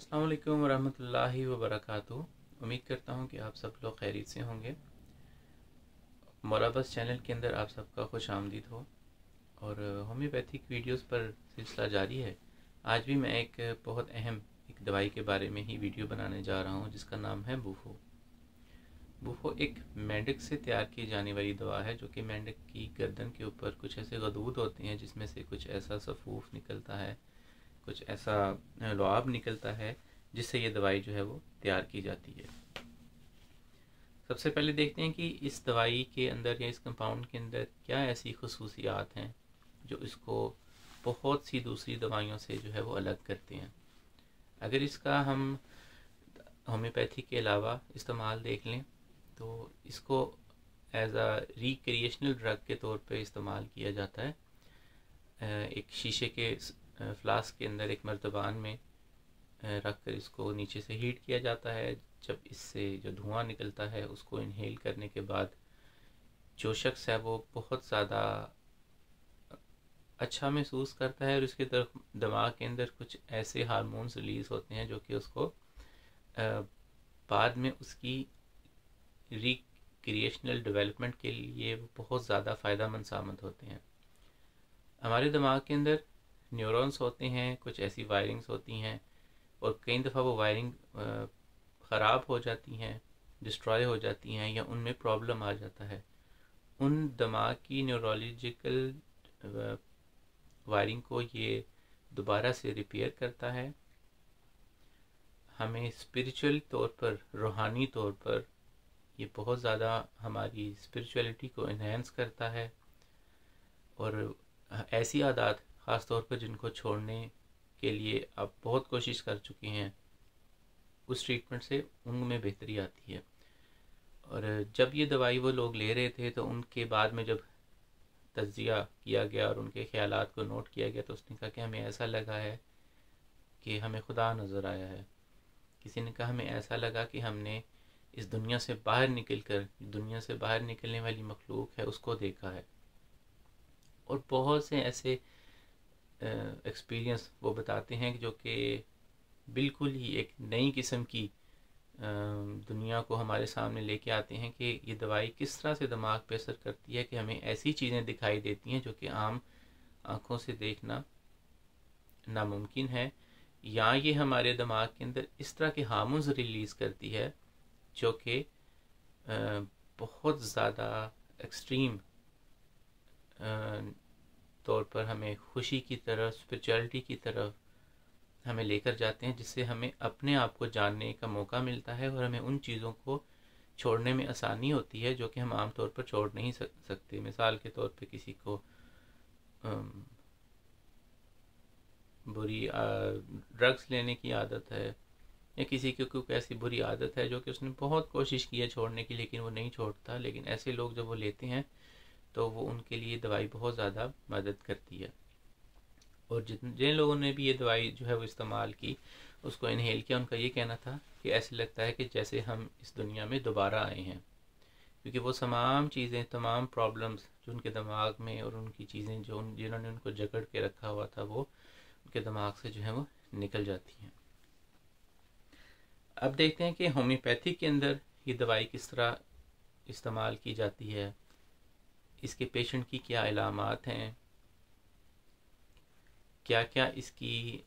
अस्सलाम वालेकुम वरहमतुल्लाहि वबरकातुहू। उम्मीद करता हूँ कि आप सब लोग खैरियत से होंगे। मोराबस चैनल के अंदर आप सबका खुश आमदीद हो और होम्योपैथिक वीडियोस पर सिलसिला जारी है। आज भी मैं एक बहुत अहम एक दवाई के बारे में ही वीडियो बनाने जा रहा हूँ जिसका नाम है बूफो। बूफो एक मेंढक से तैयार की जाने वाली दवा है जो कि मेंढक की गर्दन के ऊपर कुछ ऐसे गदूद होते हैं जिसमें से कुछ ऐसा सफूफ निकलता है, कुछ ऐसा लुआब निकलता है जिससे ये दवाई जो है वो तैयार की जाती है। सबसे पहले देखते हैं कि इस दवाई के अंदर या इस कंपाउंड के अंदर क्या ऐसी खसूसियात हैं जो इसको बहुत सी दूसरी दवाइयों से जो है वो अलग करते हैं। अगर इसका हम होम्योपैथी के अलावा इस्तेमाल देख लें तो इसको एज आ रिक्रिएशनल ड्रग के तौर पे इस्तेमाल किया जाता है। एक शीशे के फ्लास्क के अंदर एक मर्तबान में रख कर इसको नीचे से हीट किया जाता है। जब इससे जो धुआं निकलता है उसको इनहेल करने के बाद जो शख्स है वो बहुत ज़्यादा अच्छा महसूस करता है और उसके तरफ दिमाग के अंदर कुछ ऐसे हार्मोन्स रिलीज़ होते हैं जो कि उसको बाद में उसकी रिक्रिएशनल डेवलपमेंट के लिए बहुत ज़्यादा फ़ायदेमंद साबित होते हैं। हमारे दिमाग के अंदर न्यूरॉन्स होते हैं, कुछ ऐसी वायरिंग्स होती हैं और कई दफ़ा वो वायरिंग ख़राब हो जाती हैं, डिस्ट्रॉय हो जाती हैं या उनमें प्रॉब्लम आ जाता है। उन दिमाग की न्यूरोलॉजिकल वायरिंग को ये दोबारा से रिपेयर करता है। हमें स्पिरिचुअल तौर पर, रूहानी तौर पर ये बहुत ज़्यादा हमारी स्पिरिचुअलिटी को इन्हेंस करता है और ऐसी आदत ख़ास तौर पर जिनको छोड़ने के लिए आप बहुत कोशिश कर चुके हैं, उस ट्रीटमेंट से उनमें बेहतरी आती है। और जब ये दवाई वो लोग ले रहे थे तो उनके बाद में जब तज्जिया किया गया और उनके ख़यालात को नोट किया गया तो उसने कहा कि हमें ऐसा लगा है कि हमें खुदा नज़र आया है। किसी ने कहा हमें ऐसा लगा कि हमने इस दुनिया से बाहर निकल कर, दुनिया से बाहर निकलने वाली मखलूक है उसको देखा है। और बहुत से ऐसे एक्सपीरियंस वो बताते हैं जो कि बिल्कुल ही एक नई किस्म की दुनिया को हमारे सामने लेके आते हैं कि ये दवाई किस तरह से दिमाग पे असर करती है कि हमें ऐसी चीज़ें दिखाई देती हैं जो कि आम आँखों से देखना नामुमकिन है, या ये हमारे दिमाग के अंदर इस तरह के हार्मोन्स रिलीज़ करती है जो कि बहुत ज़्यादा एक्सट्रीम तौर पर हमें खुशी की तरफ, स्पिरिचुअलिटी की तरफ हमें लेकर जाते हैं, जिससे हमें अपने आप को जानने का मौका मिलता है और हमें उन चीज़ों को छोड़ने में आसानी होती है जो कि हम आम तौर पर छोड़ नहीं सकते। मिसाल के तौर पे किसी को बुरी ड्रग्स लेने की आदत है या किसी की कोई ऐसी बुरी आदत है जो कि उसने बहुत कोशिश की है छोड़ने की लेकिन वो नहीं छोड़ता, लेकिन ऐसे लोग जब वो लेते हैं तो वो उनके लिए दवाई बहुत ज़्यादा मदद करती है। और जिन लोगों ने भी ये दवाई जो है वो इस्तेमाल की, उसको इनहेल किया, उनका ये कहना था कि ऐसे लगता है कि जैसे हम इस दुनिया में दोबारा आए हैं, क्योंकि वो तमाम चीज़ें, तमाम प्रॉब्लम्स जो उनके दिमाग में और उनकी चीज़ें जो जिन्होंने उनको जकड़ के रखा हुआ था वो उनके दिमाग से जो है वो निकल जाती हैं। अब देखते हैं कि होम्योपैथी के अंदर ये दवाई किस तरह इस्तेमाल की जाती है, इसके पेशेंट की क्या इलामात हैं, क्या क्या इसकी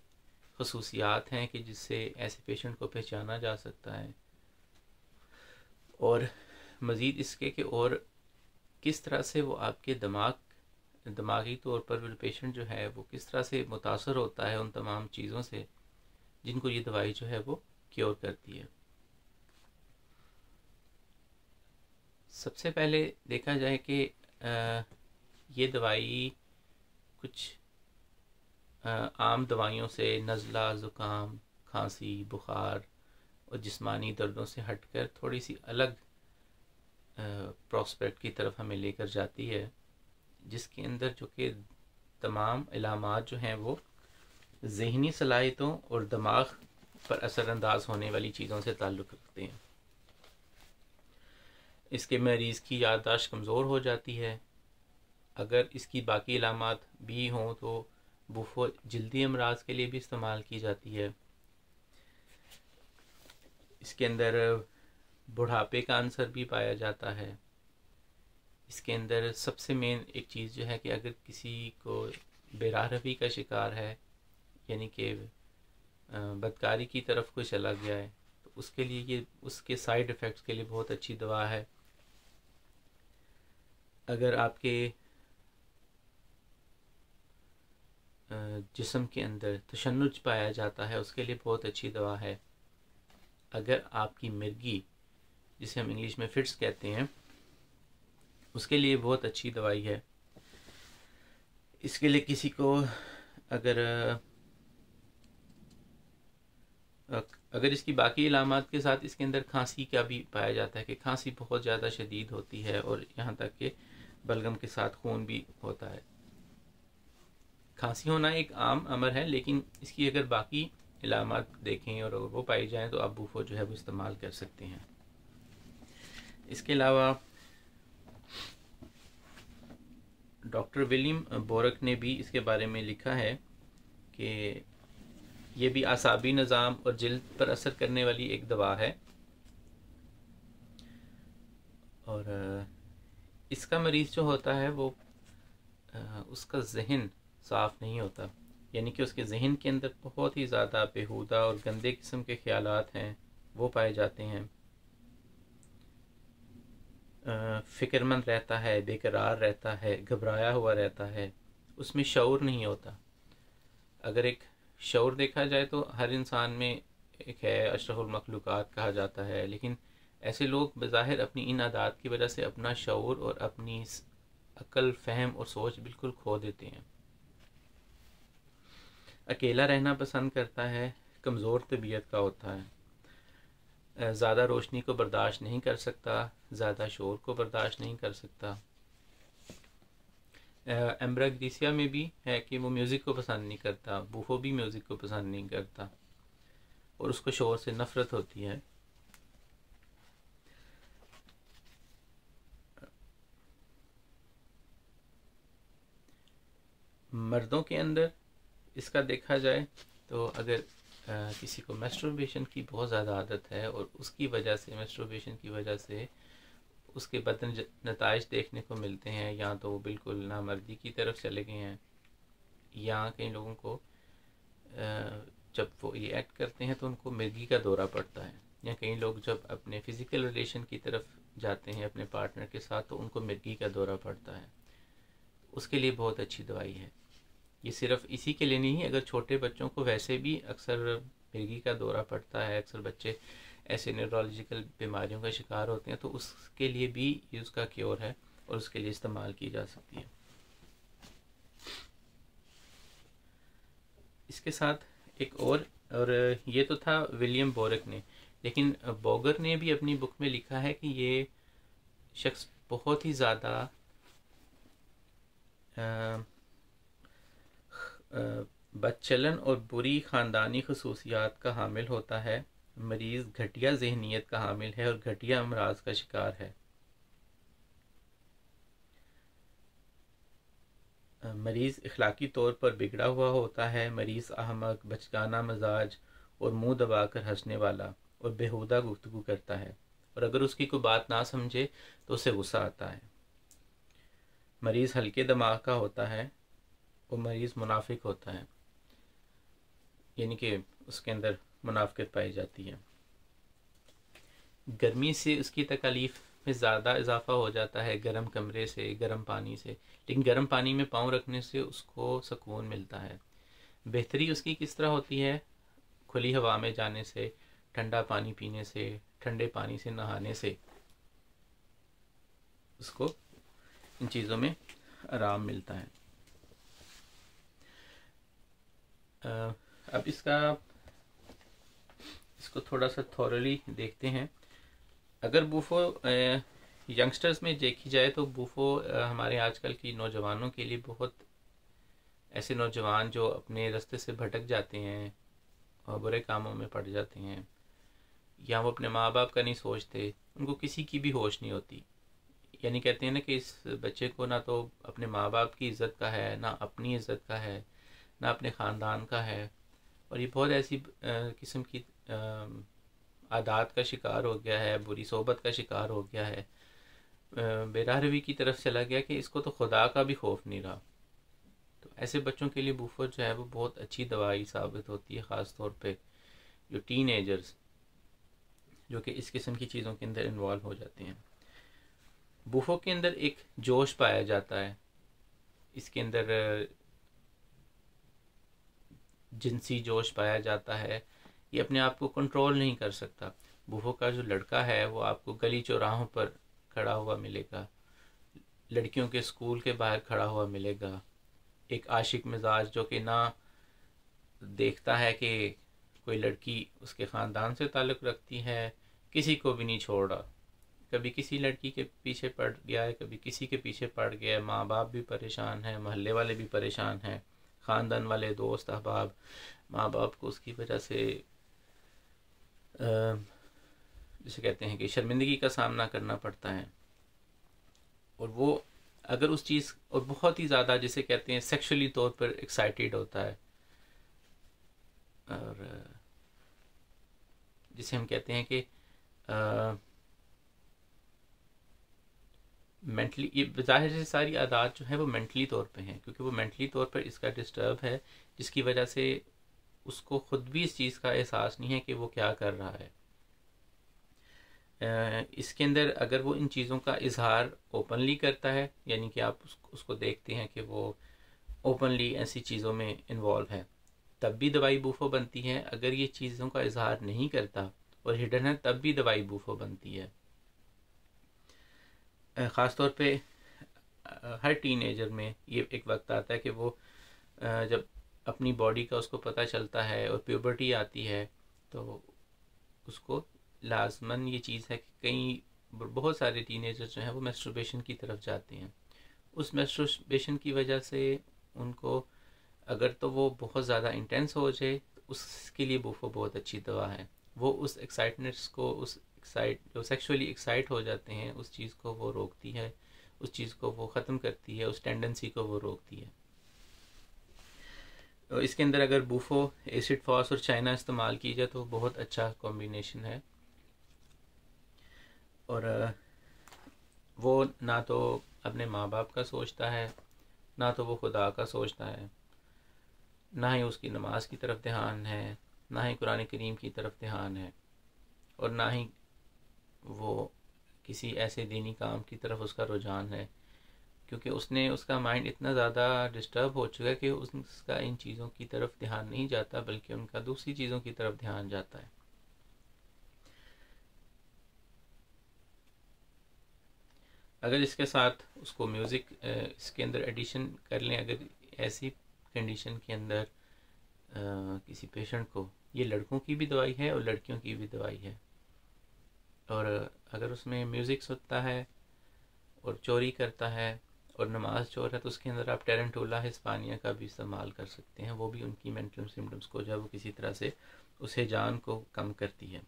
खसूसियात हैं कि जिससे ऐसे पेशेंट को पहचाना जा सकता है, और मज़ीद इसके कि और किस तरह से वो आपके दिमागी तौर पर पेशेंट जो है वो किस तरह से मुतासर होता है उन तमाम चीज़ों से जिनको ये दवाई जो है वो क्योर करती है। सबसे पहले देखा जाए कि ये दवाई कुछ आम दवाइयों से नज़ला, ज़ुकाम, खांसी, बुखार और जिस्मानी दर्दों से हटकर थोड़ी सी अलग प्रॉस्पेक्ट की तरफ हमें लेकर जाती है, जिसके अंदर जो कि तमाम इलामात जो हैं वो ज़हनी सलाहियतों और दिमाग पर असरअंदाज होने वाली चीज़ों से ताल्लुक़ रखते हैं। इसके मरीज़ की याददाश्त कमज़ोर हो जाती है। अगर इसकी बाकी इलामात भी हों तो बूफो जल्दी अमराज के लिए भी इस्तेमाल की जाती है। इसके अंदर बुढ़ापे का आंसर भी पाया जाता है। इसके अंदर सबसे मेन एक चीज़ जो है कि अगर किसी को बेराह रवी का शिकार है, यानी कि बदकारी की तरफ कोई चला गया है, तो उसके लिए ये उसके साइड इफ़ेक्ट्स के लिए बहुत अच्छी दवा है। अगर आपके जिस्म के अंदर तशन्नुज पाया जाता है, उसके लिए बहुत अच्छी दवा है। अगर आपकी मिर्गी, जिसे हम इंग्लिश में फिट्स कहते हैं, उसके लिए बहुत अच्छी दवाई है। इसके लिए किसी को अगर इसकी बाकी इलामात के साथ इसके अंदर खांसी का भी पाया जाता है कि खांसी बहुत ज़्यादा शदीद होती है और यहाँ तक कि बलगम के साथ खून भी होता है। खांसी होना एक आम अमर है, लेकिन इसकी अगर बाकी इलामात देखें और वो पाई जाएं तो आप बूफो जो है वो इस्तेमाल कर सकते हैं। इसके अलावा डॉक्टर विलियम बोरक ने भी इसके बारे में लिखा है कि ये भी आसाबी निज़ाम और जिल्द पर असर करने वाली एक दवा है, और इसका मरीज़ जो होता है वो उसका जहन साफ़ नहीं होता, यानी कि उसके जहन के अंदर बहुत ही ज़्यादा बेहुदा और गंदे किस्म के ख्यालात हैं वो पाए जाते हैं। फ़िक्रमंद रहता है, बेकरार रहता है, घबराया हुआ रहता है, उसमें शऊर नहीं होता। अगर एक शऊर देखा जाए तो हर इंसान में एक है, अशरफुल मखलूक़ात कहा जाता है, लेकिन ऐसे लोग बज़ाहिर अपनी इन आदात की वजह से अपना शऊर और अपनी अक्ल, फ़हम और सोच बिल्कुल खो देते हैं। अकेला रहना पसंद करता है, कमज़ोर तबीयत का होता है, ज़्यादा रोशनी को बर्दाश्त नहीं कर सकता, ज़्यादा शोर को बर्दाश्त नहीं कर सकता। एम्ब्राग्रीसिया में भी है कि वो म्यूज़िक को पसंद नहीं करता, बूफो भी म्यूज़िक को पसंद नहीं करता और उसको शोर से नफ़रत होती है। मर्दों के अंदर इसका देखा जाए तो अगर किसी को मैस्टरबेशन की बहुत ज़्यादा आदत है और उसकी वजह से, मैस्टरबेशन की वजह से उसके बदन नताइज देखने को मिलते हैं, या तो वो बिल्कुल नामर्दी की तरफ चले गए हैं, या कई लोगों को जब वो ये एक्ट करते हैं तो उनको मिर्गी का दौरा पड़ता है, या कई लोग जब अपने फ़िज़िकल रिलेशन की तरफ जाते हैं अपने पार्टनर के साथ तो उनको मिर्गी का दौरा पड़ता है। उसके लिए बहुत अच्छी दवाई है। ये सिर्फ इसी के लिए नहीं, अगर छोटे बच्चों को वैसे भी अक्सर मिर्गी का दौरा पड़ता है, अक्सर बच्चे ऐसे न्यूरोलॉजिकल बीमारियों का शिकार होते हैं, तो उसके लिए भी ये उसका क्योर है और उसके लिए इस्तेमाल की जा सकती है। इसके साथ एक और ये तो था विलियम बोरक ने, लेकिन बोगर ने भी अपनी बुक में लिखा है कि ये शख्स बहुत ही ज़्यादा बदचलन और बुरी ख़ानदानी खसूसियात का हामिल होता है। मरीज़ घटिया जहनीत का हामिल है और घटिया अमराज का शिकार है। मरीज़ अखलाकी तौर पर बिगड़ा हुआ होता है। मरीज़ अहमक, बचकाना मजाज और मुंह दबाकर हंसने वाला और बेहुदा गुफ्तगू करता है, और अगर उसकी कोई बात ना समझे तो उसे गुस्सा आता है। मरीज़ हल्के दिमाग का होता है और मरीज़ मुनाफिक होता है, यानी कि उसके अंदर मुनाफिकत पाई जाती है। गर्मी से उसकी तकलीफ़ में ज़्यादा इजाफा हो जाता है, गर्म कमरे से, गर्म पानी से, लेकिन गर्म पानी में पाँव रखने से उसको सुकून मिलता है। बेहतरी उसकी किस तरह होती है? खुली हवा में जाने से, ठंडा पानी पीने से, ठंडे पानी से नहाने से उसको इन चीज़ों में आराम मिलता है। अब इसको थोड़ा सा थॉरली देखते हैं। अगर बूफो यंगस्टर्स में देखी जाए तो बूफो हमारे आजकल की नौजवानों के लिए बहुत ऐसे नौजवान जो अपने रास्ते से भटक जाते हैं और बुरे कामों में पड़ जाते हैं, या वो अपने माँ बाप का नहीं सोचते, उनको किसी की भी होश नहीं होती। यानी कहते हैं ना कि इस बच्चे को ना तो अपने माँ बाप की इज़्ज़त का है, ना अपनी इज़्ज़त का है, ना अपने ख़ानदान का है, और ये बहुत ऐसी किस्म की आदात का शिकार हो गया है, बुरी सोबत का शिकार हो गया है, बेराहरवी की तरफ चला गया कि इसको तो खुदा का भी खौफ नहीं रहा। तो ऐसे बच्चों के लिए बूफो जो है वो बहुत अच्छी दवाई साबित होती है, ख़ास तौर पे जो टीनेजर्स जो कि इस किस्म की चीज़ों के अंदर इन्वॉल्व हो जाते हैं। बूफो के अंदर एक जोश पाया जाता है, इसके अंदर जिनसी जोश पाया जाता है, ये अपने आप को कंट्रोल नहीं कर सकता। बूफो का जो लड़का है वो आपको गली चौराहों पर खड़ा हुआ मिलेगा, लड़कियों के स्कूल के बाहर खड़ा हुआ मिलेगा, एक आशिक मिजाज जो कि ना देखता है कि कोई लड़की उसके ख़ानदान से ताल्लुक़ रखती है, किसी को भी नहीं छोड़ रहा। कभी किसी लड़की के पीछे पड़ गया है, कभी किसी के पीछे पड़ गया है। माँ बाप भी परेशान हैं, मोहल्ले वाले भी परेशान हैं, ख़ानदान वाले, दोस्त अहबाब। माँ बाप को उसकी वजह से जिसे कहते हैं कि शर्मिंदगी का सामना करना पड़ता है। और वो अगर उस चीज़ और बहुत ही ज़्यादा जिसे कहते हैं सेक्सुअली तौर पर एक्साइटेड होता है, और जिसे हम कहते हैं कि मेंटली, ये ज़ाहिर से सारी आदत जो है वो मेंटली तौर पे हैं, क्योंकि वो मेंटली तौर पर इसका डिस्टर्ब है, जिसकी वजह से उसको ख़ुद भी इस चीज़ का एहसास नहीं है कि वो क्या कर रहा है। इसके अंदर अगर वो इन चीज़ों का इजहार ओपनली करता है, यानी कि आप उसको देखते हैं कि वो ओपनली ऐसी चीज़ों में इन्वॉल्व है, तब भी दवाई बूफो बनती है। अगर ये चीज़ों का इजहार नहीं करता और हिडन है, तब भी दवाई बूफो बनती है। ख़ास तौर पे हर टीनेजर में ये एक वक्त आता है कि वो जब अपनी बॉडी का उसको पता चलता है और प्यूबर्टी आती है, तो उसको लाजमन ये चीज़ है कि कई बहुत सारे टीनेजर जो हैं वो मैस्टरबेशन की तरफ जाते हैं। उस मैस्टरबेशन की वजह से उनको अगर तो वो बहुत ज़्यादा इंटेंस हो जाए तो उसके लिए बूफो बहुत अच्छी दवा है। वो उस एक्साइटनेस को, जो सेक्सुअली एक्साइट हो जाते हैं, उस चीज़ को वो रोकती है, उस चीज़ को वो ख़त्म करती है, उस टेंडेंसी को वो रोकती है। तो इसके अंदर अगर बूफो, एसिड फॉस और चाइना इस्तेमाल की जाए तो बहुत अच्छा कॉम्बिनेशन है। और वो ना तो अपने माँ बाप का सोचता है, ना तो वो खुदा का सोचता है, ना ही उसकी नमाज की तरफ ध्यान है, ना ही कुरान करीम की तरफ ध्यान है, और ना ही वो किसी ऐसे दीनी काम की तरफ उसका रुझान है, क्योंकि उसका माइंड इतना ज़्यादा डिस्टर्ब हो चुका है कि उसका इन चीज़ों की तरफ ध्यान नहीं जाता, बल्कि उनका दूसरी चीज़ों की तरफ ध्यान जाता है। अगर इसके साथ उसको म्यूज़िक इसके अंदर एडिशन कर लें, अगर ऐसी कंडीशन के अंदर किसी पेशेंट को, ये लड़कों की भी दवाई है और लड़कियों की भी दवाई है, और अगर उसमें म्यूज़िक सुनता है और चोरी करता है और नमाज चोर है, तो उसके अंदर आप टेरेंटोला हिस्पानिया का भी इस्तेमाल कर सकते हैं। वो भी उनकी मेंटल सिम्टम्स को जब वो किसी तरह से उस हिजान को कम करती है,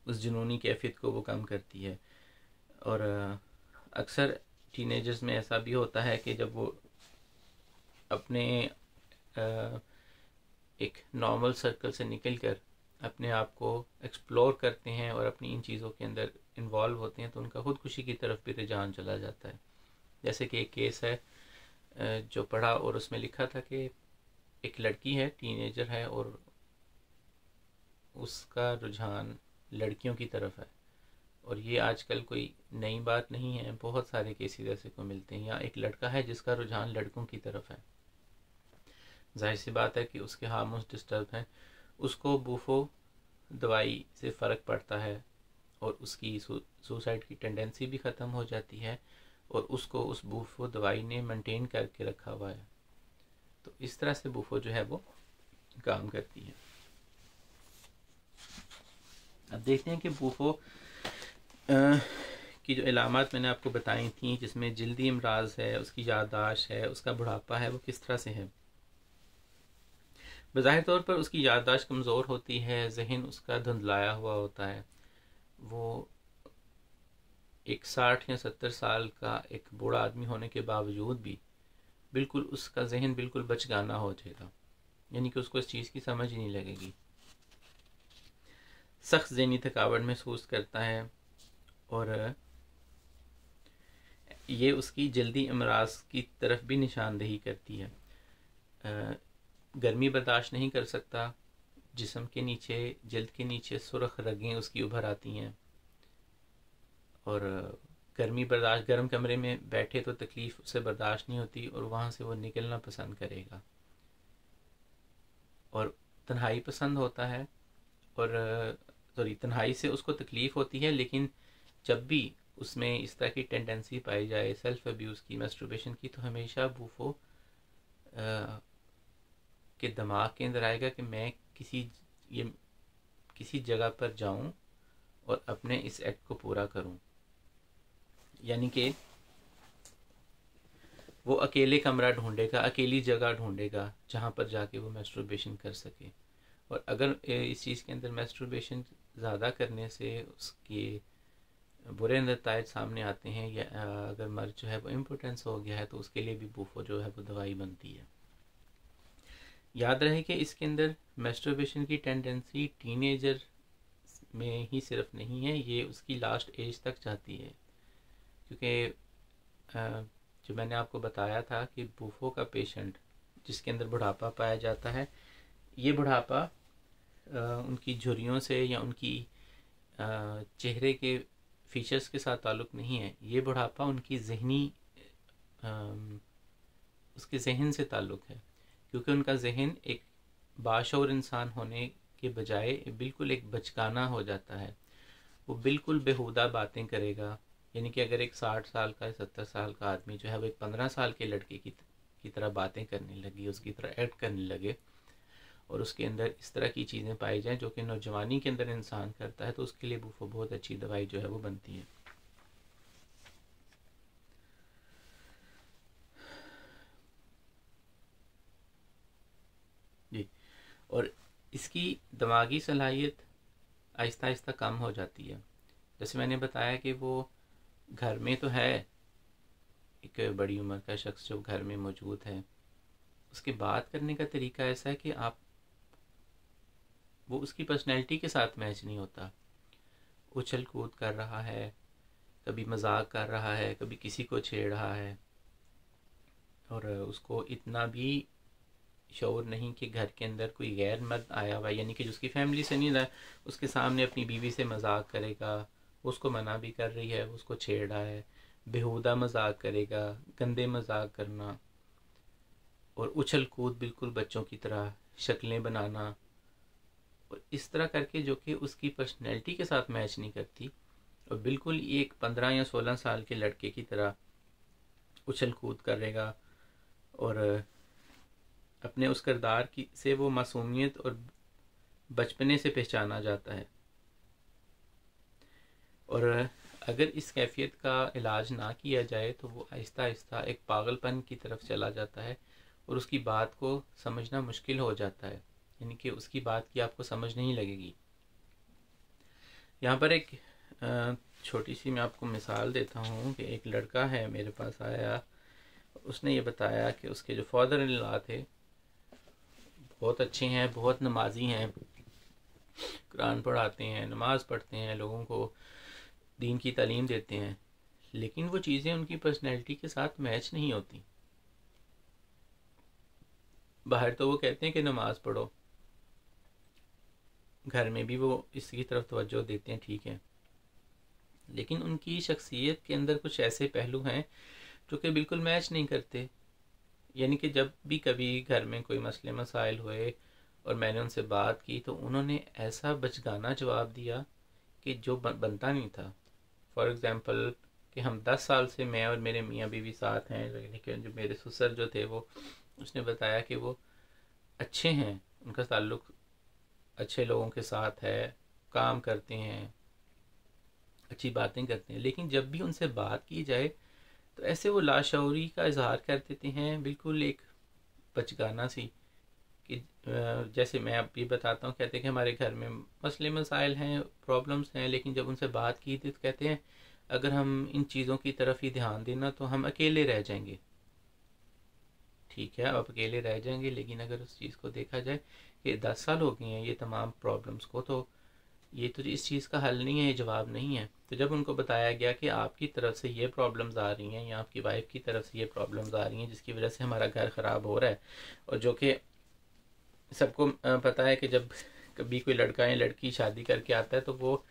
उस जुनूनी कैफियत को वो कम करती है। और अक्सर टीनेजर्स में ऐसा भी होता है कि जब वो अपने एक नॉर्मल सर्कल से निकलकर अपने आप को एक्सप्लोर करते हैं और अपनी इन चीज़ों के अंदर इन्वॉल्व होते हैं, तो उनका खुदकुशी की तरफ भी रुझान चला जाता है। जैसे कि एक केस है जो पढ़ा, और उसमें लिखा था कि एक लड़की है, टीनेजर है, और उसका रुझान लड़कियों की तरफ है। और ये आजकल कोई नई बात नहीं है, बहुत सारे केसेस ऐसे को मिलते हैं। या एक लड़का है जिसका रुझान लड़कों की तरफ है, जाहिर सी बात है कि उसके हार्मोन्स डिस्टर्ब हैं, उसको बूफो दवाई से फ़र्क पड़ता है और उसकी सुसाइड की टेंडेंसी भी ख़त्म हो जाती है, और उसको उस बूफो दवाई ने मेंटेन करके रखा हुआ है। तो इस तरह से बूफो जो है वो काम करती है। अब देखते हैं कि बूफो की जो इलामात मैंने आपको बताई थी, जिसमें जल्दी अमराज है, उसकी याददाश्त है, उसका बुढ़ापा है, वो किस तरह से है। बज़ाहिर तौर पर उसकी याददाश्त कमज़ोर होती है, जहन उसका धुंधलाया हुआ होता है। वो एक 60 या 70 साल का एक बूढ़ा आदमी होने के बावजूद भी बिल्कुल उसका जहन बिल्कुल बचगाना हो जाएगा, यानी कि उसको इस चीज़ की समझ ही नहीं लगेगी। सख्त ज़हनी थकावट महसूस करता है और ये उसकी जल्दी अमराज की तरफ भी निशानदेही करती है। गर्मी बर्दाश्त नहीं कर सकता, जिस्म के नीचे, जल्द के नीचे सुर्ख रगें उसकी उभर आती हैं और गर्म कमरे में बैठे तो तकलीफ़ उससे बर्दाश्त नहीं होती और वहाँ से वो निकलना पसंद करेगा। और तन्हाई पसंद होता है और तन्हाई से उसको तकलीफ़ होती है, लेकिन जब भी उसमें इस तरह की टेंडेंसी पाई जाए सेल्फ अब्यूज़ की, मैस्टरबेशन की, तो हमेशा बूफो के दिमाग के अंदर आएगा कि मैं किसी जगह पर जाऊं और अपने इस एक्ट को पूरा करूं। यानी कि वो अकेले कमरा ढूंढेगा, अकेली जगह ढूंढेगा जहां पर जाके वो मैस्टरबेशन कर सके। और अगर इस चीज़ के अंदर मैस्टरबेशन ज़्यादा करने से उसके बुरे नतीजे सामने आते हैं या अगर मर्द जो है वो इम्पोर्टेंस हो गया है, तो उसके लिए भी बूफो जो है वो दवाई बनती है। याद रहे कि इसके अंदर मैस्टरबेशन की टेंडेंसी टीनेजर में ही सिर्फ नहीं है, ये उसकी लास्ट एज तक जाती है। क्योंकि जो मैंने आपको बताया था कि बूफो का पेशेंट जिसके अंदर बुढ़ापा पाया जाता है, ये बुढ़ापा उनकी झुर्रियों से या उनकी चेहरे के फीचर्स के साथ ताल्लुक़ नहीं है। ये बुढ़ापा उनकी उसके जहन से ताल्लुक़ है, क्योंकि उनका जहन एक बाशऊर इंसान होने के बजाय बिल्कुल एक बचकाना हो जाता है। वो बिल्कुल बेहुदा बातें करेगा। यानी कि अगर एक 60 साल का 70 साल का आदमी जो है वो एक 15 साल के लड़के की तरह बातें करने लगे, उसकी तरह एक्ट करने लगे और उसके अंदर इस तरह की चीज़ें पाई जाएँ जो कि नौजवानी के अंदर इंसान करता है, तो उसके लिए बूफो बहुत अच्छी दवाई जो है वो बनती है। जी, और इसकी दिमागी सलाहियत आहिस्ता आहिस्ता कम हो जाती है। जैसे मैंने बताया कि वो घर में तो है एक बड़ी उम्र का शख्स जो घर में मौजूद है, उसके बात करने का तरीका ऐसा है कि वो उसकी पर्सनैलिटी के साथ मैच नहीं होता। उछल कूद कर रहा है, कभी मजाक कर रहा है, कभी किसी को छेड़ रहा है और उसको इतना भी शऊर नहीं कि घर के अंदर कोई गैर मर्द आया हुआ, यानी कि जिसकी फैमिली से नहीं रहा, उसके सामने अपनी बीवी से मजाक करेगा, उसको मना भी कर रही है, उसको छेड़ रहा है, बेहुदा मजाक करेगा, गंदे मजाक करना और उछल कूद बिल्कुल बच्चों की तरह, शक्लें बनाना और इस तरह करके जो कि उसकी पर्सनैलिटी के साथ मैच नहीं करती और बिल्कुल एक 15 या 16 साल के लड़के की तरह उछल कूद करेगा और अपने उस किरदार की से वो मासूमियत और बचपने से पहचाना जाता है। और अगर इस कैफियत का इलाज ना किया जाए तो वो आहिस्ता आहिस्ता एक पागलपन की तरफ चला जाता है और उसकी बात को समझना मुश्किल हो जाता है, यानी कि उसकी बात की आपको समझ नहीं लगेगी। यहाँ पर एक छोटी सी मैं आपको मिसाल देता हूँ कि एक लड़का है मेरे पास आया, उसने ये बताया कि उसके जो फादर इन लॉ थे बहुत अच्छे हैं, बहुत नमाजी हैं, कुरान पढ़ाते हैं, नमाज़ पढ़ते हैं, लोगों को दीन की तालीम देते हैं, लेकिन वो चीज़ें उनकी पर्सनैलिटी के साथ मैच नहीं होती। बाहर तो वो कहते हैं कि नमाज़ पढ़ो, घर में भी वो इसकी तरफ तवज्जो देते हैं, ठीक है, लेकिन उनकी शख्सियत के अंदर कुछ ऐसे पहलू हैं जो कि बिल्कुल मैच नहीं करते। यानी कि जब भी कभी घर में कोई मसले मसाइल हुए और मैंने उनसे बात की तो उन्होंने ऐसा बचगाना जवाब दिया कि जो बनता नहीं था। फॉर एग्ज़ाम्पल कि हम 10 साल से मैं और मेरे मियाँ बीवी साथ हैं, लेकिन जो मेरे ससुर जो थे वो उसने बताया कि वो अच्छे हैं, उनका ताल्लुक़ अच्छे लोगों के साथ है, काम करते हैं, अच्छी बातें करते हैं, लेकिन जब भी उनसे बात की जाए तो ऐसे वो लाशऊरी का इजहार कर देते हैं, बिल्कुल एक बचगाना सी कि जैसे मैं अब भी बताता हूँ, कहते हैं कि हमारे घर में मसले मसाइल हैं, प्रॉब्लम्स हैं, लेकिन जब उनसे बात की थी तो कहते हैं अगर हम इन चीज़ों की तरफ ही ध्यान देना तो हम अकेले रह जाएंगे। ठीक है, आप अकेले रह जाएंगे, लेकिन अगर उस चीज़ को देखा जाए कि 10 साल हो गए हैं ये तमाम प्रॉब्लम्स को, तो ये तो इस चीज़ का हल नहीं है, ये जवाब नहीं है। तो जब उनको बताया गया कि आपकी तरफ से ये प्रॉब्लम्स आ रही हैं या आपकी वाइफ की तरफ से ये प्रॉब्लम्स आ रही हैं जिसकी वजह से हमारा घर ख़राब हो रहा है, और जो कि सबको पता है कि जब कभी कोई लड़का या लड़की शादी करके आता है तो वो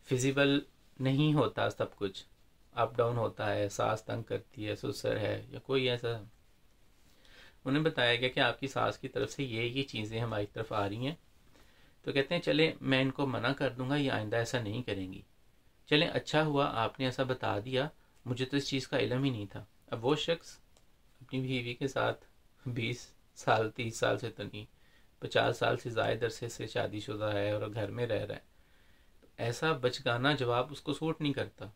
फिजिबल नहीं होता, सब कुछ अप डाउन होता है, सास तंग करती है, ससुर है या कोई ऐसा। उन्हें बताया गया कि आपकी सास की तरफ से ये चीज़ें हमारी तरफ आ रही हैं। तो कहते हैं चले मैं इनको मना कर दूंगा, ये आइंदा ऐसा नहीं करेंगी। चलें, अच्छा हुआ आपने ऐसा बता दिया, मुझे तो इस चीज़ का इल्म ही नहीं था। अब वो शख्स अपनी बीवी के साथ 20 साल 30 साल से तो नहीं, 50 साल से ज़्यादा अरसे से शादीशुदा है और घर में रह रहा है। तो ऐसा बचकाना जवाब उसको सूट नहीं करता।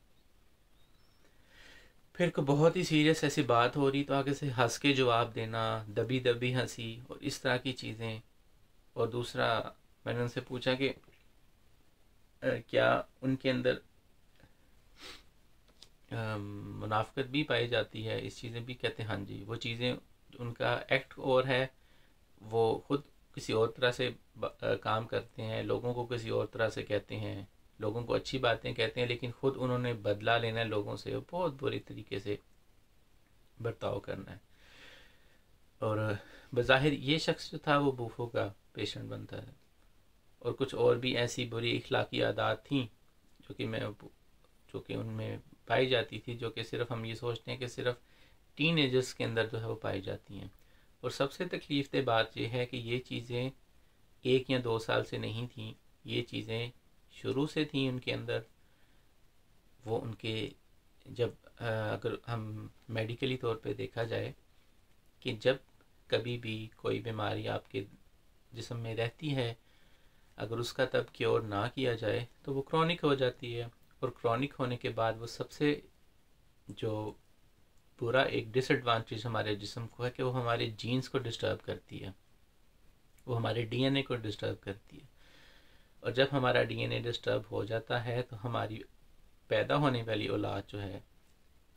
फिर को बहुत ही सीरियस ऐसी बात हो रही तो आगे से हंस के जवाब देना, दबी दबी हंसी और इस तरह की चीज़ें। और दूसरा, मैंने उनसे पूछा कि क्या उनके अंदर मुनाफिकत भी पाई जाती है, इस चीज़ें भी? कहते हैं हाँ जी, वो चीज़ें उनका एक्ट और है, वो खुद किसी और तरह से काम करते हैं, लोगों को किसी और तरह से कहते हैं, लोगों को अच्छी बातें कहते हैं, लेकिन खुद उन्होंने बदला लेना है लोगों से, बहुत बुरी तरीके से बर्ताव करना है। और बज़ाहिर ये शख्स जो था वो बूफो का पेशेंट बनता है। और कुछ और भी ऐसी बुरी इखलाकी आदत थी जो कि उनमें पाई जाती थी, जो कि सिर्फ हम ये सोचते हैं कि सिर्फ टीनेजर्स के अंदर जो है वो पाई जाती हैं। और सबसे तकलीफ दह बात यह है कि ये चीज़ें 1 या 2 साल से नहीं थी, ये चीज़ें शुरू से थी उनके अंदर। वो उनके जब अगर हम मेडिकली तौर पे देखा जाए कि जब कभी भी कोई बीमारी आपके जिस्म में रहती है, अगर उसका तब क्योर ना किया जाए तो वो क्रॉनिक हो जाती है। और क्रॉनिक होने के बाद वो सबसे जो पूरा एक डिसएडवांटेज हमारे जिस्म को है कि वो हमारे जीन्स को डिस्टर्ब करती है, वो हमारे डीएनए को डिस्टर्ब करती है। और जब हमारा डीएनए डिस्टर्ब हो जाता है तो हमारी पैदा होने वाली औलाद जो है,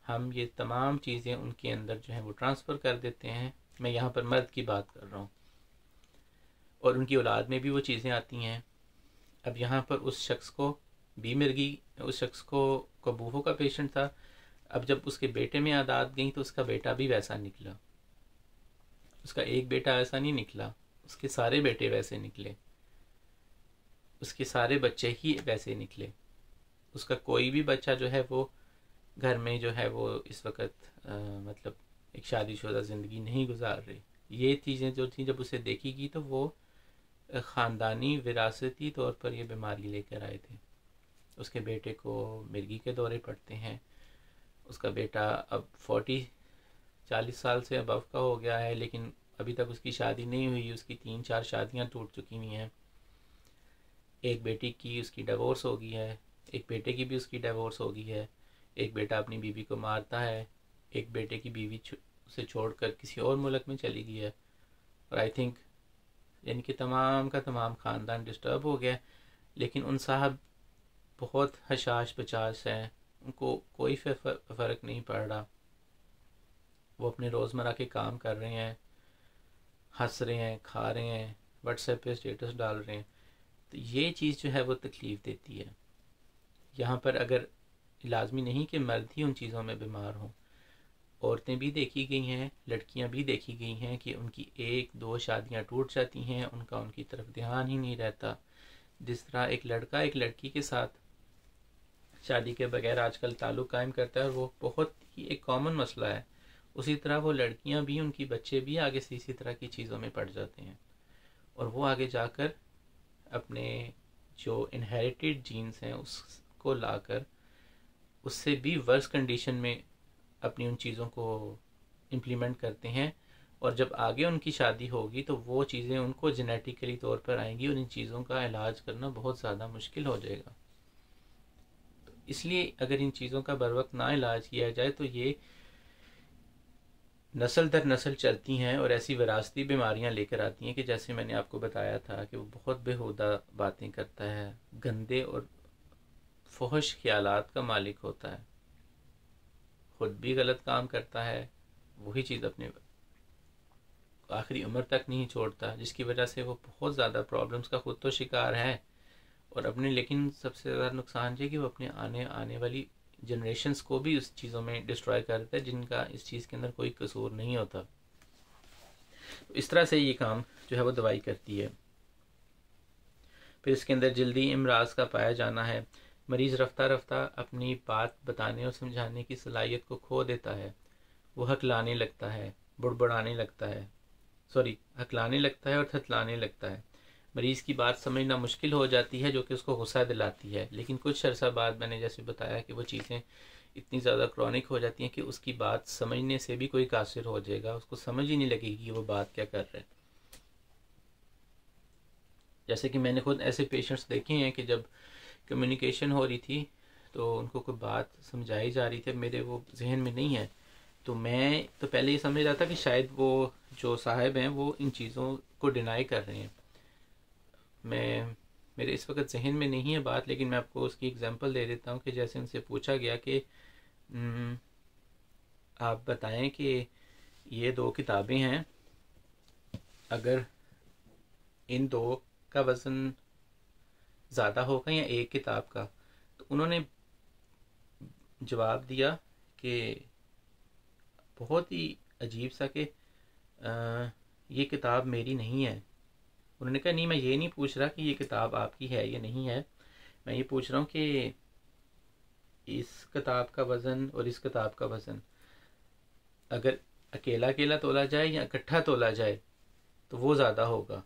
हम ये तमाम चीज़ें उनके अंदर जो है वो ट्रांसफ़र कर देते हैं। मैं यहाँ पर मर्द की बात कर रहा हूँ, और उनकी औलाद में भी वो चीज़ें आती हैं। अब यहाँ पर उस शख्स को भी मिर्गी, उस शख्स को बूफो का पेशेंट था। अब जब उसके बेटे में आदत गई तो उसका बेटा भी वैसा निकला। उसका एक बेटा ऐसा नहीं निकला, उसके सारे बेटे वैसे निकले, उसके सारे बच्चे ही वैसे निकले। उसका कोई भी बच्चा जो है वो घर में जो है वो इस वक्त मतलब एक शादीशुदा ज़िंदगी नहीं गुजार रही। ये चीज़ें जो थी जब उसे देखेगी तो वो ख़ानदानी विरासती तौर पर ये बीमारी लेकर आए थे। उसके बेटे को मिर्गी के दौरे पड़ते हैं। उसका बेटा अब 40 साल से अबव का हो गया है, लेकिन अभी तक उसकी शादी नहीं हुई। उसकी 3-4 शादियां टूट चुकी हुई हैं। एक बेटी की उसकी डिवोर्स हो गई है, एक बेटे की भी उसकी डिवोर्स हो गई है। एक बेटा अपनी बीवी को मारता है, एक बेटे की बीवी उसे छोड़कर किसी और मुल्क में चली गई है। और आई थिंक यानी कि तमाम का तमाम ख़ानदान डिस्टर्ब हो गया। लेकिन उन साहब बहुत हशाश बचाश हैं, उनको कोई फ़र्क नहीं पड़ रहा। वो अपने रोज़मर्रा के काम कर रहे हैं, हंस रहे हैं, खा रहे हैं, व्हाट्सएप पे स्टेटस डाल रहे हैं। तो ये चीज़ जो है वो तकलीफ़ देती है। यहाँ पर अगर लाजमी नहीं कि मर्द ही उन चीज़ों में बीमार हों, औरतें भी देखी गई हैं, लड़कियां भी देखी गई हैं कि उनकी 1-2 शादियां टूट जाती हैं, उनका उनकी तरफ ध्यान ही नहीं रहता। जिस तरह एक लड़का एक लड़की के साथ शादी के बगैर आजकल ताल्लुक़ कायम करता है और वो बहुत ही एक कॉमन मसला है, उसी तरह वो लड़कियां भी, उनकी बच्चे भी आगे से इसी तरह की चीज़ों में पड़ जाते हैं। और वो आगे जाकर अपने जो इनहेरिटेड जीन्स हैं उसको लाकर उससे भी वर्स कंडीशन में अपनी उन चीज़ों को इम्प्लीमेंट करते हैं। और जब आगे उनकी शादी होगी तो वो चीज़ें उनको जेनेटिकली तौर पर आएंगी और इन चीज़ों का इलाज करना बहुत ज़्यादा मुश्किल हो जाएगा। तो इसलिए अगर इन चीज़ों का बर वक्त ना इलाज किया जाए तो ये नस्ल दर नस्ल चलती हैं और ऐसी विरासती बीमारियां लेकर आती हैं कि जैसे मैंने आपको बताया था कि वो बहुत बेहुदा बातें करता है, गंदे और फहश ख्यालात का मालिक होता है, खुद भी गलत काम करता है, वही चीज़ अपने आखिरी उम्र तक नहीं छोड़ता, जिसकी वजह से वो बहुत ज़्यादा प्रॉब्लम्स का खुद तो शिकार है और अपने, लेकिन सबसे ज़्यादा नुकसान ये कि वो अपने आने वाली जनरेशन्स को भी उस चीज़ों में डिस्ट्रॉय कर देता है जिनका इस चीज़ के अंदर कोई कसूर नहीं होता। तो इस तरह से ये काम जो है वो दवाई करती है। फिर इसके अंदर जल्दी इमराज का पाया जाना है। मरीज़ रफ्ता रफ्ता अपनी बात बताने और समझाने की सलाहियत को खो देता है। वो हकलाने लगता है, बुड़बुड़ाने लगता है, हकलाने लगता है और थतलाने लगता है। मरीज़ की बात समझना मुश्किल हो जाती है, जो कि उसको गुस्सा दिलाती है। लेकिन कुछ अरसा बाद मैंने जैसे बताया कि वो चीज़ें इतनी ज़्यादा क्रॉनिक हो जाती हैं कि उसकी बात समझने से भी कोई कासिर हो जाएगा, उसको समझ ही नहीं लगेगी कि वो बात क्या कर रहे हैं। जैसे कि मैंने खुद ऐसे पेशेंट्स देखे हैं कि जब कम्युनिकेशन हो रही थी तो उनको कोई बात समझाई जा रही थी, मेरे वो जहन में नहीं है, तो मैं तो पहले ये समझ रहा था कि शायद वो जो साहब हैं वो इन चीज़ों को डिनाई कर रहे हैं। मेरे इस वक्त जहन में नहीं है बात, लेकिन मैं आपको उसकी एग्जांपल दे देता हूँ कि जैसे उनसे पूछा गया कि आप बताएं कि ये दो किताबें हैं, अगर इन दो का वज़न ज़्यादा होगा या एक किताब का, तो उन्होंने जवाब दिया कि बहुत ही अजीब सा कि ये किताब मेरी नहीं है। उन्होंने कहा नहीं, मैं ये नहीं पूछ रहा कि ये किताब आपकी है या नहीं है, मैं ये पूछ रहा हूँ कि इस किताब का वज़न और इस किताब का वज़न अगर अकेला अकेला तोला जाए या इकट्ठा तोला जाए तो वो ज़्यादा होगा।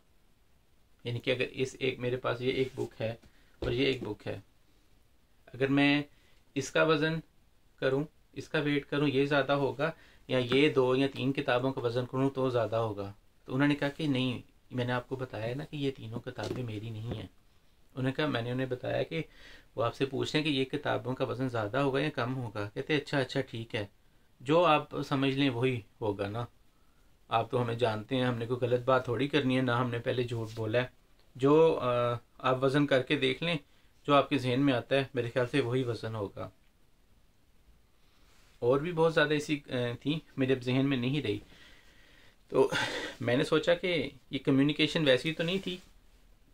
यानी कि अगर इस एक, मेरे पास ये एक बुक है और ये एक बुक है, अगर मैं इसका वज़न करूं, इसका वेट करूं, ये ज़्यादा होगा या ये 2 या 3 किताबों का वज़न करूं तो ज़्यादा होगा। तो उन्होंने कहा कि नहीं, मैंने आपको बताया ना कि ये तीनों किताबें मेरी नहीं हैं। उन्होंने कहा, मैंने उन्हें बताया कि वो आपसे पूछ रहे हैं कि ये किताबों का वज़न ज़्यादा होगा या कम होगा। कहते अच्छा ठीक है, जो आप समझ लें वही होगा ना, आप तो हमें जानते हैं, हमने कोई गलत बात थोड़ी करनी है ना, हमने पहले झूठ बोला है। जो आप वज़न करके देख लें, जो आपके जहन में आता है मेरे ख्याल से वही वज़न होगा। और भी बहुत ज़्यादा ऐसी थी, मेरे जहन में नहीं रही। तो मैंने सोचा कि ये कम्युनिकेशन वैसी तो नहीं थी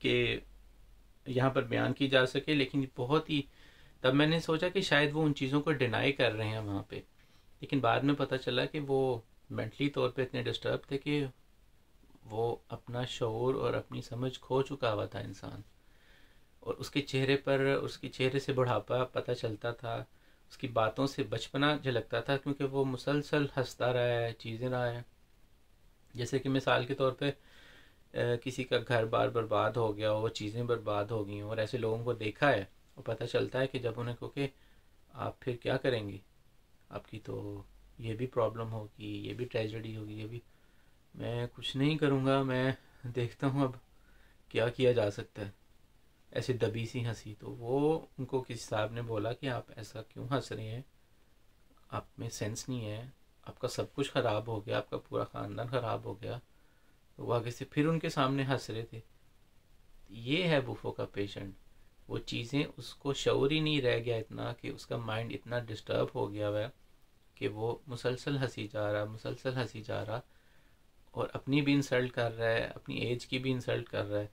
कि यहाँ पर बयान की जा सके, लेकिन बहुत ही, तब मैंने सोचा कि शायद वो उन चीज़ों को डिनाई कर रहे हैं वहाँ पे। लेकिन बाद में पता चला कि वो मेंटली तौर पे इतने डिस्टर्ब थे कि वो अपना शऊर और अपनी समझ खो चुका हुआ था इंसान। और उसके चेहरे से बुढ़ापा पता चलता था, उसकी बातों से बचपना झलकता था, क्योंकि वो मुसलसल हंसता रहा है, चीज़ें रहा है। जैसे कि मिसाल के तौर पे किसी का घर बार बर्बाद हो गया हो, वो चीज़ें बर्बाद हो गई हों, और ऐसे लोगों को देखा है और पता चलता है कि जब उन्हें कहो कि आप फिर क्या करेंगे, आपकी तो ये भी प्रॉब्लम होगी, ये भी ट्रेजेडी होगी, ये भी, मैं कुछ नहीं करूँगा, मैं देखता हूँ अब क्या किया जा सकता है। ऐसे दबी सी हंसी। तो वो उनको किसी साहब ने बोला कि आप ऐसा क्यों हंस रहे हैं, आप में सेंस नहीं है, आपका सब कुछ ख़राब हो गया, आपका पूरा ख़ानदान ख़राब हो गया। तो वो आगे से फिर उनके सामने हंस रहे थे। ये है बुफो का पेशेंट। वो चीज़ें, उसको शऊर ही नहीं रह गया इतना कि उसका माइंड इतना डिस्टर्ब हो गया हुआ कि वो मुसलसल हंसी जा रहा, और अपनी भी इंसल्ट कर रहा है, अपनी एज की भी इंसल्ट कर रहा है,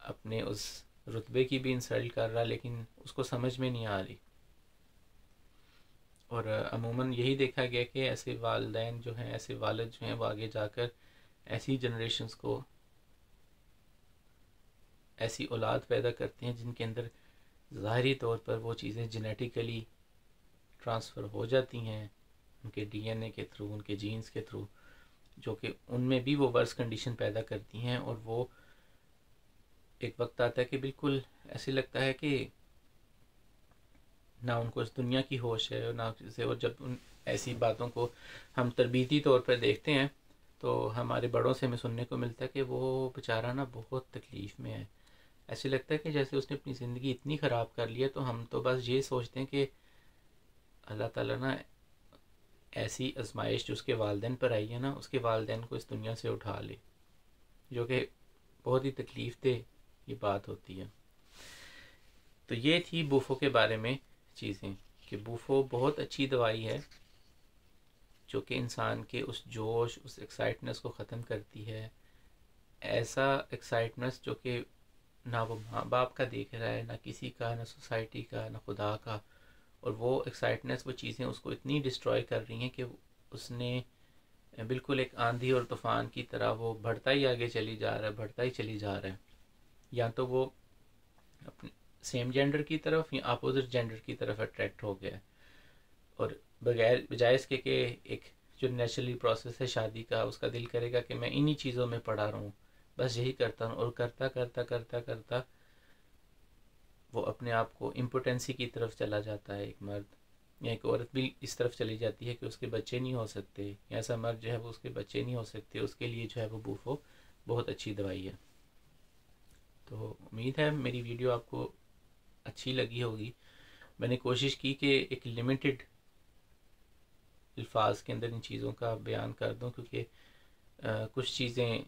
अपने उस रुतबे की भी इंसल्ट कर रहा है, लेकिन उसको समझ में नहीं आ रही। और अमूमन यही देखा गया कि ऐसे वालिदैन जो हैं, ऐसे वालिद जो हैं, वो आगे जाकर ऐसी जनरेशन्स को, ऐसी औलाद पैदा करते हैं जिनके अंदर ज़ाहरी तौर पर वो चीज़ें जेनेटिकली ट्रांसफ़र हो जाती हैं, उनके डीएनए के थ्रू, उनके जीन्स के थ्रू, जो कि उनमें भी वो वर्स कंडीशन पैदा करती हैं। और वो एक वक्त आता है कि बिल्कुल ऐसे लगता है कि ना उनको इस दुनिया की होश है ना से। और जब उन ऐसी बातों को हम तरबीती तौर पर देखते हैं तो हमारे बड़ों से हमें सुनने को मिलता है कि वो बेचारा ना बहुत तकलीफ़ में है। ऐसे लगता है कि जैसे उसने अपनी ज़िंदगी इतनी ख़राब कर ली है, तो हम तो बस ये सोचते हैं कि अल्लाह ताला ना ऐसी आजमाइश जो उसके वालिदैन पर आई है ना, उसके वालिदैन को इस दुनिया से उठा ले, जो कि बहुत ही तकलीफ़ दे ये बात होती है। तो ये थी बूफो के बारे में चीज़ें, कि बूफो बहुत अच्छी दवाई है जो कि इंसान के उस जोश, उस एक्साइटनेस को ख़त्म करती है। ऐसा एक्साइटनेस जो कि ना वो माँ बाप का देख रहा है, ना किसी का, ना सोसाइटी का, ना खुदा का। और वो एक्साइटनेस, वो चीज़ें उसको इतनी डिस्ट्रॉय कर रही हैं कि उसने बिल्कुल एक आंधी और तूफान की तरह वो बढ़ता ही आगे चली जा रहा है, बढ़ता ही चली जा रहा है। या तो वो अपने सेम जेंडर की तरफ या अपोजिट जेंडर की तरफ अट्रैक्ट हो गया है। और बजाय इसके कि एक जो नेचुरली प्रोसेस है शादी का, उसका दिल करेगा कि मैं इन्हीं चीज़ों में पड़ा रहूँ, बस यही करता हूँ। और करता करता करता करता वो अपने आप को इम्पोटेंसी की तरफ चला जाता है। एक मर्द या एक औरत भी इस तरफ चली जाती है कि उसके बच्चे नहीं हो सकते, या ऐसा मर्द जो है वो उसके बच्चे नहीं हो सकते, उसके लिए जो है वो बूफो बहुत अच्छी दवाई है। तो उम्मीद है मेरी वीडियो आपको अच्छी लगी होगी। मैंने कोशिश की कि एक लिमिटेड अल्फाज के अंदर इन चीज़ों का बयान कर दूं, क्योंकि कुछ चीज़ें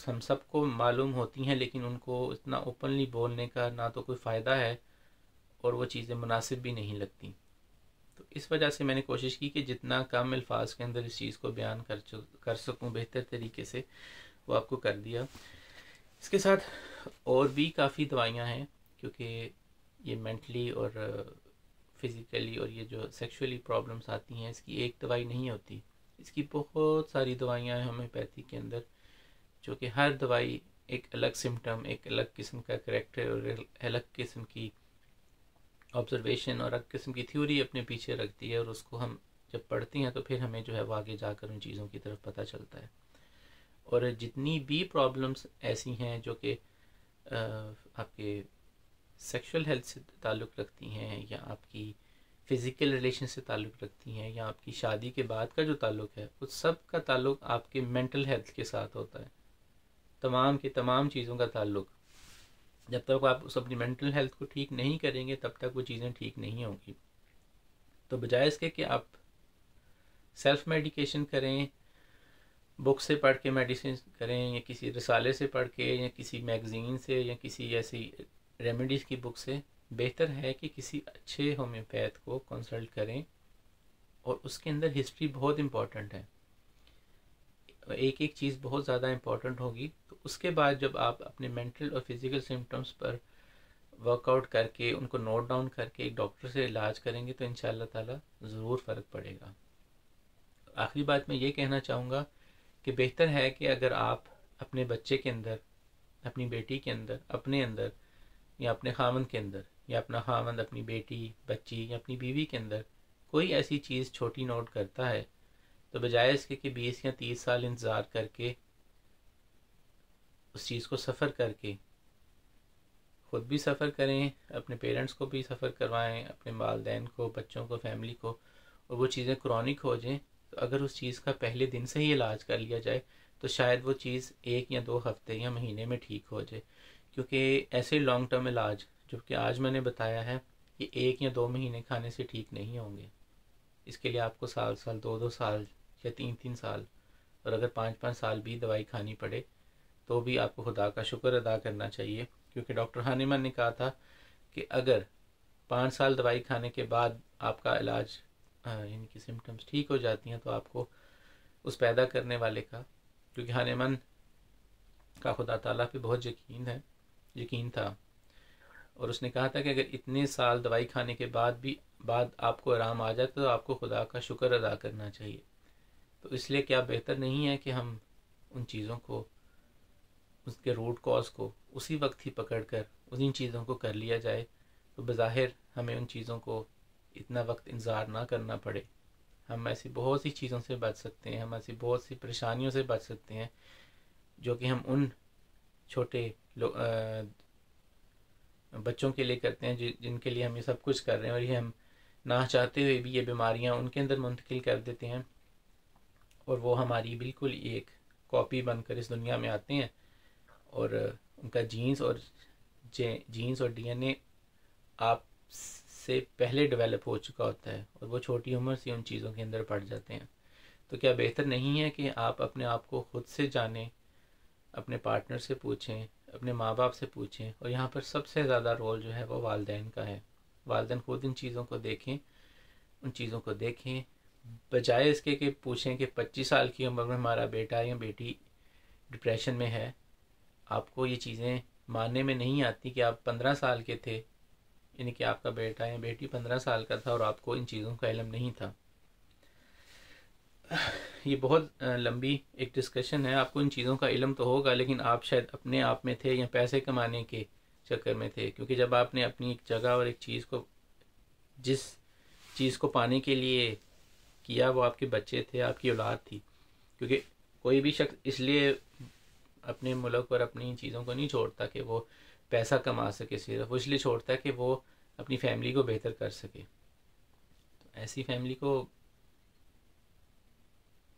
हम सबको मालूम होती हैं लेकिन उनको इतना ओपनली बोलने का ना तो कोई फ़ायदा है और वो चीज़ें मुनासिब भी नहीं लगती। तो इस वजह से मैंने कोशिश की कि जितना कम अल्फाज के अंदर इस चीज़ को बयान कर सकूँ बेहतर तरीके से, वो आपको कर दिया। इसके साथ और भी काफ़ी दवाइयाँ हैं, क्योंकि ये मेंटली और फिज़िकली और ये जो सेक्सुअली प्रॉब्लम्स आती हैं, इसकी एक दवाई नहीं होती। इसकी बहुत सारी दवाइयाँ हैं होम्योपैथी के अंदर, जो कि हर दवाई एक अलग सिम्टम, एक अलग किस्म का करेक्टर और एक अलग किस्म की ऑब्जर्वेशन और अलग किस्म की थ्योरी अपने पीछे रखती है। और उसको हम जब पढ़ते हैं तो फिर हमें जो है वो आगे जाकर उन चीज़ों की तरफ पता चलता है। और जितनी भी प्रॉब्लम्स ऐसी हैं जो कि आपके सेक्सुअल हेल्थ से ताल्लुक़ रखती हैं, या आपकी फ़िज़िकल रिलेशन से ताल्लुक़ रखती हैं, या आपकी शादी के बाद का जो ताल्लुक़ है, उस सब का ताल्लुक़ आपके मेंटल हेल्थ के साथ होता है। तमाम की तमाम चीज़ों का ताल्लुक़, जब तक आप उस अपनी मेंटल हेल्थ को ठीक नहीं करेंगे तब तक वो चीज़ें ठीक नहीं होंगी। तो बजाय इसके कि आप सेल्फ मेडिकेशन करें, बुक से पढ़ के मेडिसिन करें, या किसी रिसाले से पढ़ के, या किसी मैगज़ीन से, या किसी ऐसी रेमेडीज़ की बुक से, बेहतर है कि किसी अच्छे होम्योपैथ को कंसल्ट करें। और उसके अंदर हिस्ट्री बहुत इम्पॉर्टेंट है, एक एक चीज़ बहुत ज़्यादा इम्पॉर्टेंट होगी। तो उसके बाद जब आप अपने मेंटल और फिज़िकल सिम्टम्स पर वर्कआउट करके, उनको नोट डाउन करके एक डॉक्टर से इलाज करेंगे तो इंशाअल्लाह ताला ज़रूर फ़र्क पड़ेगा। आखिरी बात मैं ये कहना चाहूँगा कि बेहतर है कि अगर आप अपने बच्चे के अंदर, अपनी बेटी के अंदर, अपने अंदर, या अपने खामन के अंदर, या अपना खामन अपनी बेटी, बच्ची या अपनी बीवी के अंदर कोई ऐसी चीज़ छोटी नोट करता है, तो बजाय इसके कि 20 या 30 साल इंतज़ार करके उस चीज़ को सफ़र करके, ख़ुद भी सफ़र करें, अपने पेरेंट्स को भी सफ़र करवाएं, अपने वालिदैन को, बच्चों को, फैमिली को, और वो चीज़ें क्रॉनिक हो जाएं, तो अगर उस चीज़ का पहले दिन से ही इलाज कर लिया जाए तो शायद वो चीज़ 1 या 2 हफ्ते या महीने में ठीक हो जाए। क्योंकि ऐसे लॉन्ग टर्म इलाज जो कि आज मैंने बताया है, ये 1 या 2 महीने खाने से ठीक नहीं होंगे। इसके लिए आपको साल साल, 2-2 साल या 3-3 साल, और अगर 5-5 साल भी दवाई खानी पड़े तो भी आपको खुदा का शुक्र अदा करना चाहिए। क्योंकि डॉक्टर हानिमन ने कहा था कि अगर 5 साल दवाई खाने के बाद आपका इलाज यानी कि सिम्टम्स ठीक हो जाती हैं, तो आपको उस पैदा करने वाले का, क्योंकि हानिमन का खुदा ताला पे बहुत यकीन था, और उसने कहा था कि अगर इतने साल दवाई खाने के बाद आपको आराम आ जाए तो आपको खुदा का शुक्र अदा करना चाहिए। तो इसलिए क्या बेहतर नहीं है कि हम उन चीज़ों को, उसके रूट कॉज को उसी वक्त ही पकड़कर उन चीज़ों को कर लिया जाए, तो बज़ाहिर हमें उन चीज़ों को इतना वक्त इंतज़ार ना करना पड़े। हम ऐसी बहुत सी चीज़ों से बच सकते हैं, हम ऐसी बहुत सी परेशानियों से बच सकते हैं जो कि हम उन छोटे बच्चों के लिए करते हैं जिनके लिए हम ये सब कुछ कर रहे हैं, और ये हम ना चाहते हुए भी ये बीमारियां उनके अंदर मुंतकिल कर देते हैं, और वो हमारी बिल्कुल एक कॉपी बनकर इस दुनिया में आते हैं, और उनका जीन्स और डीएनए आप से पहले डेवलप हो चुका होता है, और वो छोटी उम्र से उन चीज़ों के अंदर पड़ जाते हैं। तो क्या बेहतर नहीं है कि आप अपने आप को खुद से जानें, अपने पार्टनर से पूछें, अपने माँ बाप से पूछें, और यहाँ पर सबसे ज़्यादा रोल जो है वो वालिदैन का है। वालिदैन खुद इन चीज़ों को देखें, उन चीज़ों को देखें, बजाय इसके कि पूछें कि 25 साल की उम्र में हमारा बेटा या बेटी डिप्रेशन में है। आपको ये चीज़ें मानने में नहीं आती कि आप 15 साल के थे, यानी कि आपका बेटा या बेटी 15 साल का था और आपको इन चीज़ों का इल्म नहीं था। ये बहुत लंबी एक डिस्कशन है। आपको इन चीज़ों का इल्म तो होगा, लेकिन आप शायद अपने आप में थे या पैसे कमाने के चक्कर में थे, क्योंकि जब आपने अपनी एक जगह और एक चीज़ को, जिस चीज़ को पाने के लिए किया, वो आपके बच्चे थे, आपकी औलाद थी। क्योंकि कोई भी शख्स इसलिए अपने मुल्क और अपनी चीज़ों को नहीं छोड़ता कि वो पैसा कमा सके, सिर्फ वो इसलिए छोड़ता है कि वो अपनी फैमिली को बेहतर कर सके। तो ऐसी फैमिली को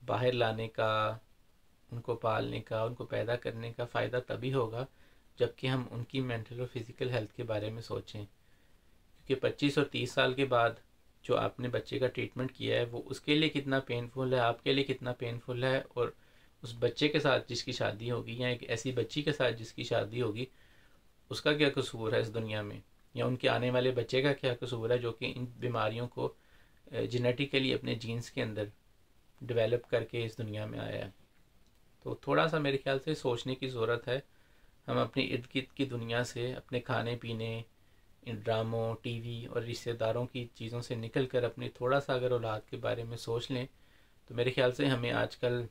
बाहर लाने का, उनको पालने का, उनको पैदा करने का फ़ायदा तभी होगा जबकि हम उनकी मेंटल और फिज़िकल हेल्थ के बारे में सोचें। क्योंकि 25 और 30 साल के बाद जो आपने बच्चे का ट्रीटमेंट किया है, वो उसके लिए कितना पेनफुल है, आपके लिए कितना पेनफुल है, और उस बच्चे के साथ जिसकी शादी होगी या एक ऐसी बच्ची के साथ जिसकी शादी होगी, उसका क्या कसूर है इस दुनिया में, या उनके आने वाले बच्चे का क्या कसूर है जो कि इन बीमारियों को जेनेटिकली अपने जीन्स के अंदर डेवलप करके इस दुनिया में आया है। तो थोड़ा सा मेरे ख्याल से सोचने की ज़रूरत है। हम अपनी इर्द गिर्द की दुनिया से, अपने खाने पीने, इन ड्रामों, टीवी और रिश्तेदारों की चीज़ों से निकल कर अपने थोड़ा सा अगर औलाद के बारे में सोच लें, तो मेरे ख्याल से हमें आजकल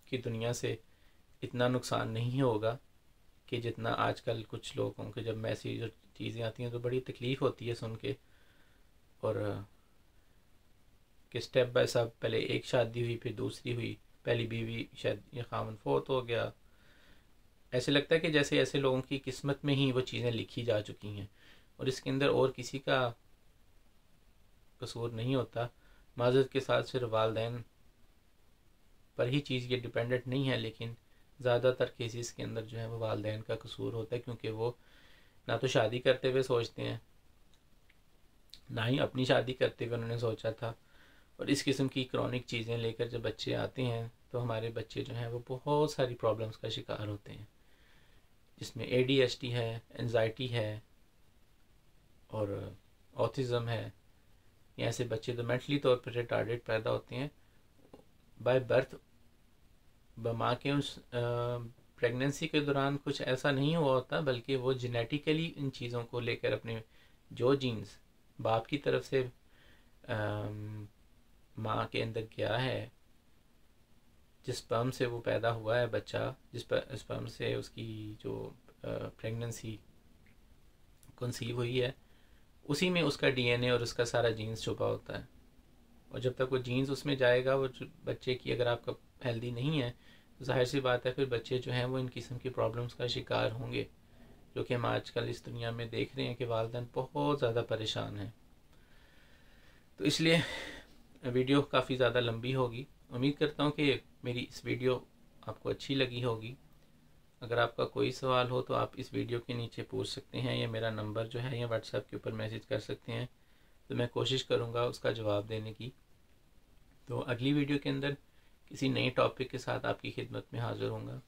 की दुनिया से इतना नुकसान नहीं होगा कि जितना आजकल कुछ लोगों के जब मैसेज और चीज़ें आती हैं तो बड़ी तकलीफ़ होती है सुन के। और कि स्टेप बाय स्टेप पहले एक शादी हुई, फिर दूसरी हुई, पहली बीवी शायद ये खामन फोत हो गया। ऐसे लगता है कि जैसे ऐसे लोगों की किस्मत में ही वो चीज़ें लिखी जा चुकी हैं और इसके अंदर और किसी का कसूर नहीं होता। माज़रत के साथ सिर्फ वालिदैन पर ही चीज़ ये डिपेंडेंट नहीं है, लेकिन ज़्यादातर केसेस के अंदर जो है वो वालिदैन का कसूर होता है, क्योंकि वो ना तो शादी करते हुए सोचते हैं, ना ही अपनी शादी करते हुए उन्होंने सोचा था। और इस किस्म की क्रॉनिक चीज़ें लेकर जब बच्चे आते हैं तो हमारे बच्चे जो हैं वो बहुत सारी प्रॉब्लम्स का शिकार होते हैं, जिसमें ADHD है, एंजाइटी है और ऑटिज़म है। या ऐसे बच्चे तो मेंटली तौर पर रिटार्डेड पैदा होते हैं बाय बर्थ। माँ के उस प्रेगनेंसी के दौरान कुछ ऐसा नहीं हुआ होता, बल्कि वो जेनेटिकली इन चीज़ों को लेकर अपने जो जीन्स बाप की तरफ से माँ के अंदर गया है, जिस स्पर्म से वो पैदा हुआ है बच्चा, जिस स्पर्म से उसकी जो प्रेगनेंसी कंसीव हुई है, उसी में उसका DNA और उसका सारा जीन्स छुपा होता है। और जब तक वो जीन्स उसमें जाएगा, वो बच्चे की अगर आपका हेल्दी नहीं है तो जाहिर सी बात है फिर बच्चे जो हैं वो इन किस्म की प्रॉब्लम्स का शिकार होंगे, जो कि हम आजकल इस दुनिया में देख रहे हैं कि वालिदैन बहुत ज़्यादा परेशान हैं। तो इसलिए वीडियो काफ़ी ज़्यादा लंबी होगी। उम्मीद करता हूँ कि मेरी इस वीडियो आपको अच्छी लगी होगी। अगर आपका कोई सवाल हो तो आप इस वीडियो के नीचे पूछ सकते हैं, या मेरा नंबर जो है या व्हाट्सएप के ऊपर मैसेज कर सकते हैं, तो मैं कोशिश करूँगा उसका जवाब देने की। तो अगली वीडियो के अंदर किसी नए टॉपिक के साथ आपकी खिदमत में हाज़िर होऊंगा।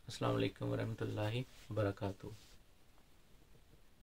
अस्सलाम वालेकुम वरहमतुल्लाहि वबरकातुहू।